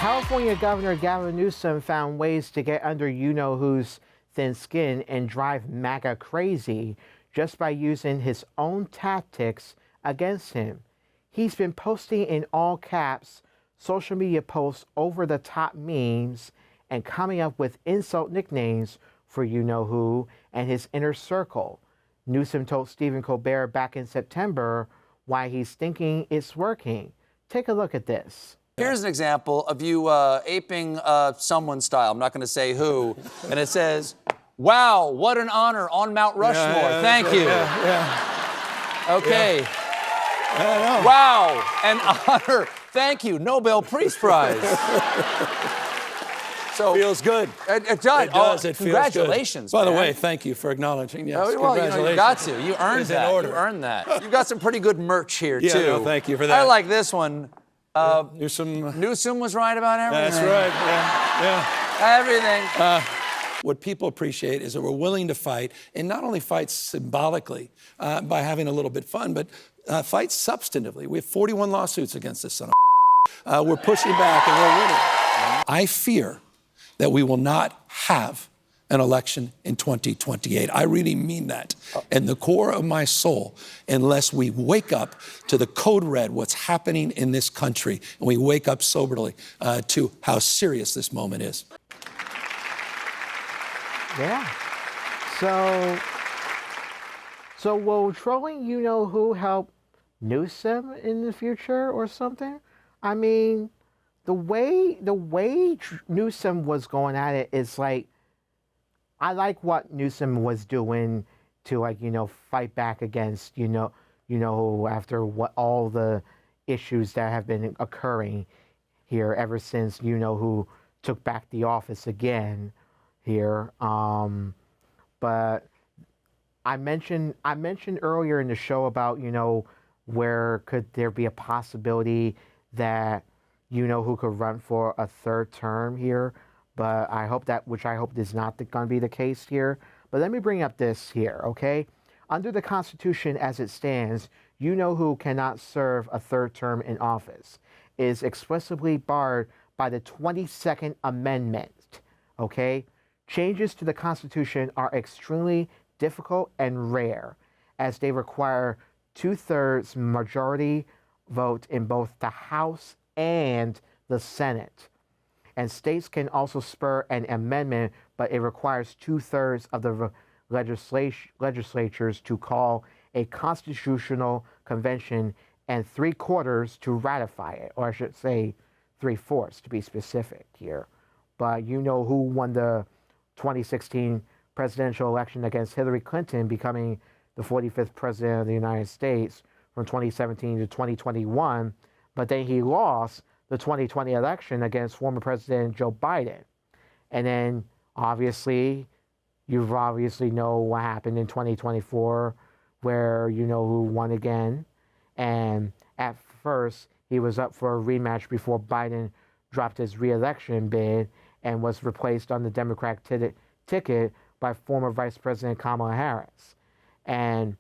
California Governor Gavin Newsom found ways to get under you-know-who's thin skin and drive MAGA crazy just by using his own tactics against him. He's been posting in all caps social media posts, over-the-top memes, and coming up with insult nicknames for you-know-who and his inner circle. Newsom told Stephen Colbert back in September why he's thinking it's working. Take a look at this. Here's an example of you aping someone's style. I'm not going to say who. And it says, "Wow, what an honor on Mount Rushmore. Thank you." Okay. Wow, an honor. Thank you. Nobel Peace Prize. So feels good. It does. It does. It feels congratulations. Good. By the man. way, thank you for acknowledging. Yes, well, you got to. You earned that. In order. You earned that. You've got some pretty good merch here too. No, thank you for that. I like this one. Newsom was right about everything. That's right. Yeah. Everything. What people appreciate is that we're willing to fight, and not only fight symbolically by having a little bit fun, but fight substantively. We have 41 lawsuits against this son of we're pushing back and we're winning. I fear that we will not have an election in 2028. I really mean that in the core of my soul, unless we wake up to the code red, what's happening in this country, and we wake up soberly to how serious this moment is. Yeah. So will trolling you-know-who help Newsom in the future or something? I mean, the way Newsom was going at it is like, I like what Newsom was doing to, like, fight back against, after what all the issues that have been occurring here ever since who took back the office again here. But I mentioned earlier in the show about, where could there be a possibility that who could run for a third term here. But I hope is not going to be the case here. But let me bring up this here, okay? Under the Constitution as it stands, who cannot serve a third term in office is explicitly barred by the 22nd Amendment, okay? Changes to the Constitution are extremely difficult and rare, as they require 2/3 majority vote in both the House and the Senate. And states can also spur an amendment, but it requires 2/3 of the legislatures to call a constitutional convention and 3/4 to ratify it, or I should say 3/4 to be specific here. But who won the 2016 presidential election against Hillary Clinton, becoming the 45th president of the United States from 2017 to 2021, but then he lost the 2020 election against former President Joe Biden. And then, obviously, you know what happened in 2024, where who won again. And at first, he was up for a rematch before Biden dropped his re-election bid and was replaced on the Democratic ticket by former Vice President Kamala Harris. And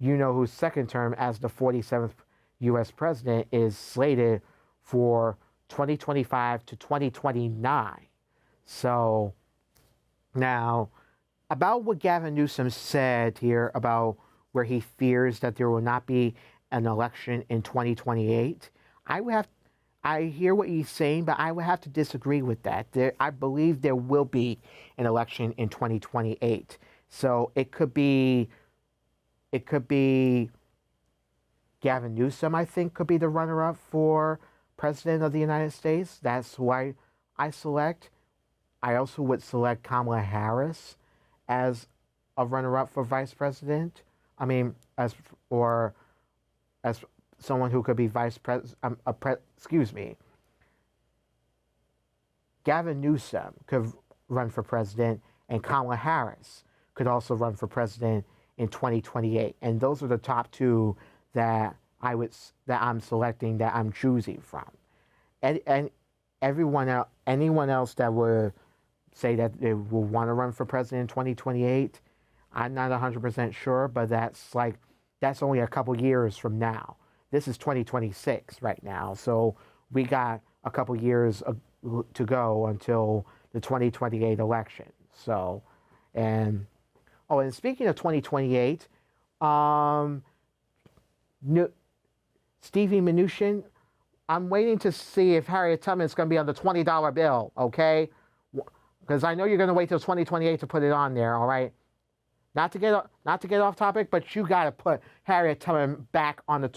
who's second term as the 47th U.S. president is slated for 2025 to 2029. So now, about what Gavin Newsom said here about where he fears that there will not be an election in 2028, I hear what he's saying, but I would have to disagree with that. I believe there will be an election in 2028. So it could be Gavin Newsom, I think, could be the runner-up for President of the United States. That's who I select. I also would select Kamala Harris as a runner-up for Vice President. I mean, as someone who could be Gavin Newsom could run for president, and Kamala Harris could also run for president in 2028. And those are the top two that I'm selecting, that I'm choosing from. And anyone else that would say that they will want to run for president in 2028, I'm not 100% sure, but that's only a couple years from now. This is 2026 right now, so we got a couple years to go until the 2028 election. So, and speaking of 2028, Stevie Mnuchin, I'm waiting to see if Harriet Tubman is going to be on the $20 bill, okay? Because I know you're going to wait till 2028 to put it on there, all right? Not to get off topic, but you got to put Harriet Tubman on the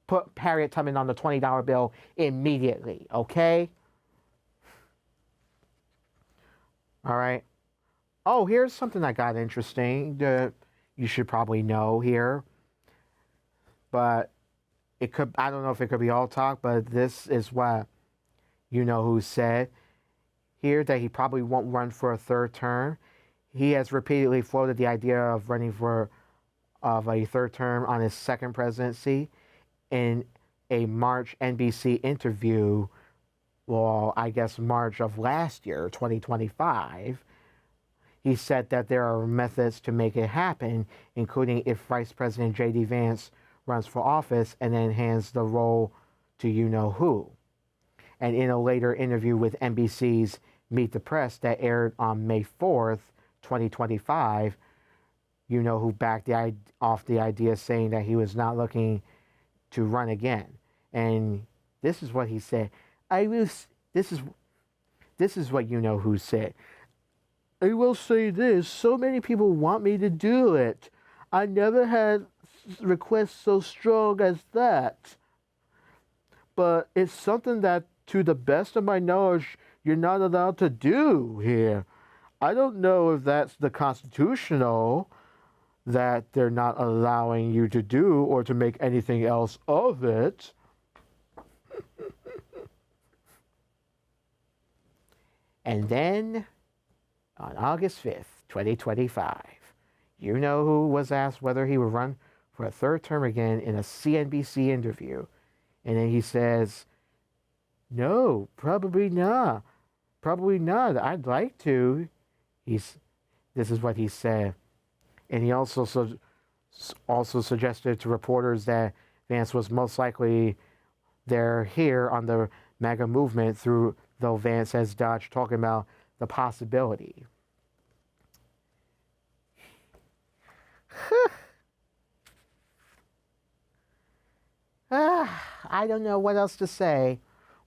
$20 bill immediately, okay? All right. Oh, here's something I got interesting that you should probably know here. But I don't know if it could be all talk, but this is what you know who said here, that he probably won't run for a third term. He has repeatedly floated the idea of running for a third term on his second presidency. In a March NBC interview, well, I guess March of last year, 2025, he said that there are methods to make it happen, including if Vice President J.D. Vance runs for office and then hands the role to you-know-who. And in a later interview with NBC's Meet the Press that aired on May 4th, 2025, you-know-who backed off the idea, saying that he was not looking to run again. And this is what he said. This is what you-know-who said. I will say this, so many people want me to do it. I never had requests so strong as that. But it's something that, to the best of my knowledge, you're not allowed to do here. I don't know if that's the constitutional that they're not allowing you to do or to make anything else of it. And then, on August 5th, 2025, you-know-who was asked whether he would run for a third term again in a CNBC interview. And then he says, no, probably not. Probably not. I'd like to. This is what he said. And he also suggested to reporters that Vance was most likely here on the MAGA movement, though Vance has dodged talking about the possibility. I don't know what else to say,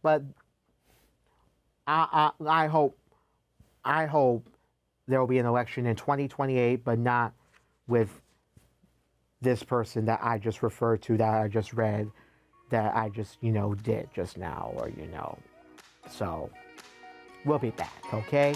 but I hope there will be an election in 2028, but not with this person that I just referred to, that I just read, that I just, did just now, or. So, we'll be back, okay?